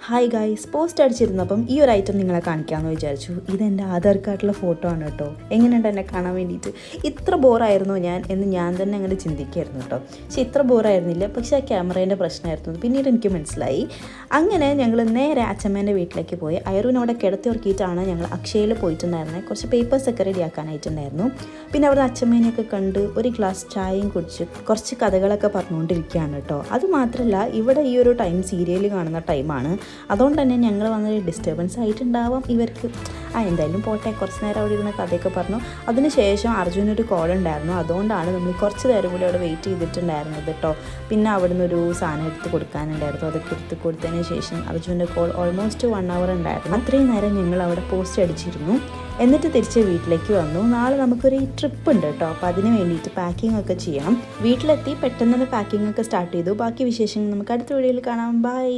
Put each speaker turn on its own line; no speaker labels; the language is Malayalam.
ഹായ് ഗൈസ്, പോസ്റ്റ് അടിച്ചിരുന്നപ്പം ഈ ഒരു ഐറ്റം നിങ്ങളെ കാണിക്കാമെന്ന് വിചാരിച്ചു. ഇതെൻ്റെ ആധാർ കാർഡിലെ ഫോട്ടോ ആണ് കേട്ടോ. എങ്ങനെയുണ്ട് എന്നെ കാണാൻ വേണ്ടിയിട്ട്? ഇത്ര ബോറായിരുന്നോ ഞാൻ എന്ന് ഞാൻ തന്നെ അങ്ങനെ ചിന്തിക്കുമായിരുന്നു കേട്ടോ. പക്ഷേ ഇത്ര ബോറായിരുന്നില്ല, പക്ഷേ ആ ക്യാമറേൻ്റെ പ്രശ്നമായിരുന്നു. പിന്നീട് എനിക്ക് മനസ്സിലായി. അങ്ങനെ ഞങ്ങൾ നേരെ അച്ഛമ്മേൻ്റെ വീട്ടിലേക്ക് പോയി. അയറൂനെ അവിടെ കിടത്തി ഉറക്കിയിട്ടാണ് ഞങ്ങൾ അക്ഷയയിൽ പോയിട്ടുണ്ടായിരുന്നത്. കുറച്ച് പേപ്പേഴ്സൊക്കെ റെഡിയാക്കാനായിട്ടുണ്ടായിരുന്നു. പിന്നെ അവിടെ അച്ഛമ്മേനെയൊക്കെ കണ്ട് ഒരു ഗ്ലാസ് ചായയും കുടിച്ച് കുറച്ച് കഥകളൊക്കെ പറഞ്ഞുകൊണ്ടിരിക്കുകയാണ് കേട്ടോ. അതുമാത്രമല്ല, ഇവിടെ ഈ ഒരു ടൈം സീരിയൽ കാണുന്ന ടൈമാണ്. അതുകൊണ്ട് തന്നെ ഞങ്ങൾ വന്നൊരു ഡിസ്റ്റർബൻസ് ആയിട്ടുണ്ടാവാം ഇവർക്ക്. എന്തായാലും പോട്ടെ, കുറച്ച് നേരം അവിടെ ഇരുന്ന കഥയൊക്കെ പറഞ്ഞു. അതിനുശേഷം അർജുനൊരു കോൾ ഉണ്ടായിരുന്നു. അതുകൊണ്ടാണ് നമ്മൾ കുറച്ച് നേരം കൂടി അവിടെ വെയിറ്റ് ചെയ്തിട്ടുണ്ടായിരുന്നത് കേട്ടോ. പിന്നെ അവിടെ നിന്നൊരു സാധനം എടുത്ത് കൊടുക്കാനുണ്ടായിരുന്നു. അതൊക്കെ എടുത്ത് കൊടുത്തതിന് ശേഷം അർജുൻ്റെ കോൾ ഓൾമോസ്റ്റ് 1 hour ഉണ്ടായിരുന്നു. അത്രയും നേരം ഞങ്ങൾ അവിടെ പോസ്റ്റ് അടിച്ചിരുന്നു. എന്നിട്ട് തിരിച്ച് വീട്ടിലേക്ക് വന്നു. നാളെ നമുക്കൊരു ട്രിപ്പ് ഉണ്ട് കേട്ടോ. അപ്പോൾ അതിന് വേണ്ടിയിട്ട് പാക്കിംഗ് ഒക്കെ ചെയ്യണം. വീട്ടിലെത്തി പെട്ടെന്ന് തന്നെ പാക്കിംഗ് ഒക്കെ സ്റ്റാർട്ട് ചെയ്തു. ബാക്കി വിശേഷങ്ങൾ നമുക്ക് അടുത്ത വീഡിയോയിൽ കാണാം. ബൈ.